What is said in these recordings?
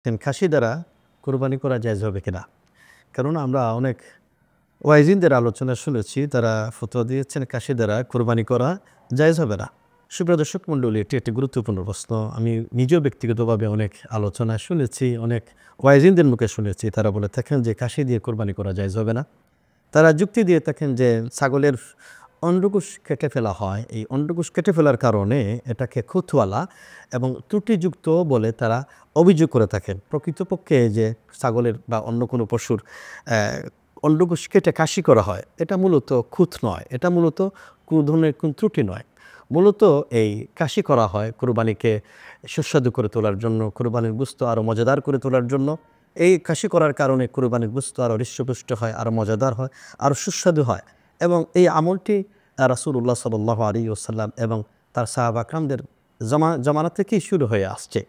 খাসি দ্বারা কোরবানি করা জায়েজ হবে কিনা? কারণ আমরা অনেক ওয়াইজিনদের আলোচনা শুনেছি, তারা ফতোয়া দিয়েছেন খাসি দ্বারা কোরবানি করা জায়েজ হবে না। সুপ্রিয় দর্শক মণ্ডলী, এটি একটি গুরুত্বপূর্ণ প্রশ্ন। আমি নিজেও ব্যক্তিগতভাবে অনেক আলোচনা শুনেছি, অনেক ওয়াইজিনদের মুখে শুনেছি। তারা বলে থাকেন যে খাসি দিয়ে কোরবানি করা জায়েজ হবে না। তারা যুক্তি দিয়ে থাকেন যে ছাগলের অন্ডকোষ কেটে ফেলা হয়, এই অন্ডকোষ কেটে ফেলার কারণে এটাকে খুঁতওয়ালা এবং ত্রুটিযুক্ত বলে তারা অভিযোগ করে থাকেন। প্রকৃতপক্ষে যে ছাগলের বা অন্য কোনো পশুর অন্ডকোষ কেটে কাশি করা হয়, এটা মূলত খুঁত নয়, এটা মূলত কোনো ধরনের কোন ত্রুটি নয়। মূলত এই কাশি করা হয় কোরবানিকে সুস্বাদু করে তোলার জন্য, কোরবানির গোশত আরও মজাদার করে তোলার জন্য। এই কাশি করার কারণে কোরবানির গোশত আরও হৃষ্টপুষ্ট হয়, আরও মজাদার হয়, আরও সুস্বাদু হয়। এবং এই আমলটি রাসূলুল্লাহ সাল্লাল্লাহু আলাইহি ওয়াসাল্লাম এবং তার সাহাবা কিরামদের জামানা থেকেই শুরু হয়ে আসছে।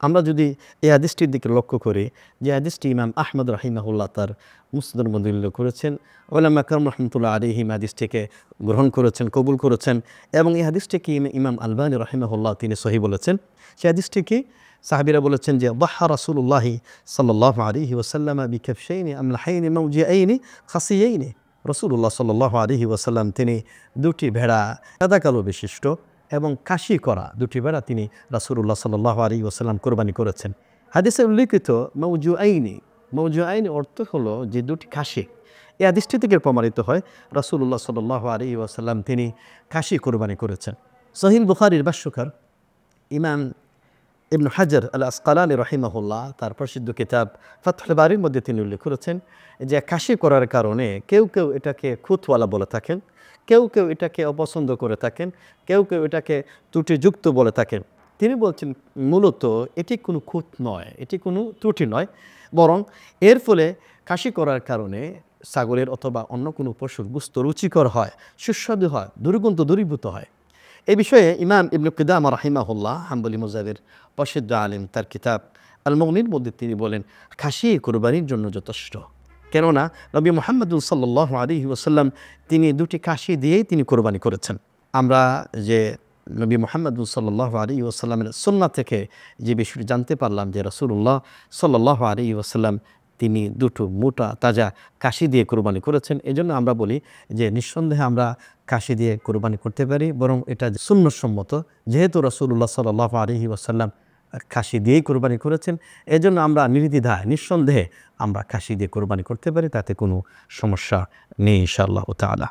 আমরা যদি এই হাদিসটির দিকে লক্ষ্য করি, যে হাদিসটি ইমাম আহমদ রাহিমাহুল্লাহ তার মুসনাদের মধ্যে উল্লেখ করেছেন, উলামা কেরাম রাহমাতুল্লাহ আলাইহিম হাদিসটিকে গ্রহণ করেছেন, কবুল করেছেন। এবং এই হাদিসটিকে ইমাম আলবানী রাহিমাহুল্লাহ তিনি সহিহ বলেছেন। সেই হাদিসটিকে সাহাবীরা বলেছেন যে দাহা রাসূলুল্লাহি সাল্লাল্লাহু আলাইহি ওয়াসাল্লাম বিকাফশাইনি আমলাহাইনি মাওজিআইনি খাসিয়াইনি। রাসূলুল্লাহ সাল্লাল্লাহু আলাইহি ওয়াসাল্লাম তিনি দুটি ভেড়া সাদা কালো বিশিষ্ট এবং কাশি করা দুটি ভেড়া তিনি রাসূলুল্লাহ সাল্লাল্লাহু আলাইহি ওয়াসাল্লাম কোরবানি করেছেন। হাদিসে উল্লিখিত মাওজুআইনি অর্থ হলো যে দুটি খাসি। এই হাদিসটি থেকে প্রমাণিত হয় রাসূলুল্লাহ সাল্লাল্লাহু আলাইহি ওয়াসাল্লাম তিনি খাসি কোরবানি করেছেন। সহিহ বুখারীর ভাষ্যকার ইমাম ইবনে হাজার আল আসকালানী রাহিমাহুল্লাহ তার প্রসিদ্ধ কিতাব ফাতহুল বারীর মধ্যে তিনি উল্লেখ করেছেন যে কাশি করার কারণে কেউ কেউ এটাকে খুঁতওয়ালা বলে থাকেন, কেউ কেউ এটাকে অপছন্দ করে থাকেন, কেউ কেউ এটাকে ত্রুটিযুক্ত বলে থাকেন। তিনি বলছেন মূলত এটি কোনো খুঁত নয়, এটি কোনো ত্রুটি নয়, বরং এর ফলে কাশি করার কারণে ছাগলের অথবা অন্য কোনো পশুর গোশত রুচিকর হয়, সুস্বাদু হয়, দুর্গন্ধ দূরীভূত হয়। এই বিষয়ে ইমাম ইবনে কুদামা রাহিমাহুল্লাহ হাম্বলি মাযহাবের প্রসিদ্ধ আলেম তার কিতাব আল মুগনির মধ্যে তিনি বলেন খাসি কোরবানির জন্য যথেষ্ট। কেননা নবী মুহাম্মদ সাল্লাল্লাহু আলাইহি ওয়াসাল্লাম তিনি দুটি খাসি দিয়েই তিনি কোরবানি করেছেন। আমরা যে নবী মুহাম্মদ সাল্লাল্লাহু আলাইহি ওয়াসাল্লামের সুন্নাহ থেকে যে বিষয়টি জানতে পারলাম যে রাসূলুল্লাহ সাল্লাল্লাহু আলাইহি ওয়াসাল্লাম তিনি দুটো মোটা তাজা কাশি দিয়ে কোরবানি করেছেন। এজন্য আমরা বলি যে নিঃসন্দেহে আমরা কাশি দিয়ে কোরবানি করতে পারি, বরং এটা সুন্নতসম্মত। যেহেতু রাসূলুল্লাহ সাল্লাল্লাহু আলাইহি ওয়াসাল্লাম খাসি দিয়েই কোরবানি করেছেন, এজন্য আমরা নির্দ্বিধায় নিঃসন্দেহে আমরা খাসি দিয়ে কোরবানি করতে পারি, তাতে কোনো সমস্যা নেই ইনশাআল্লাহ তাআলা।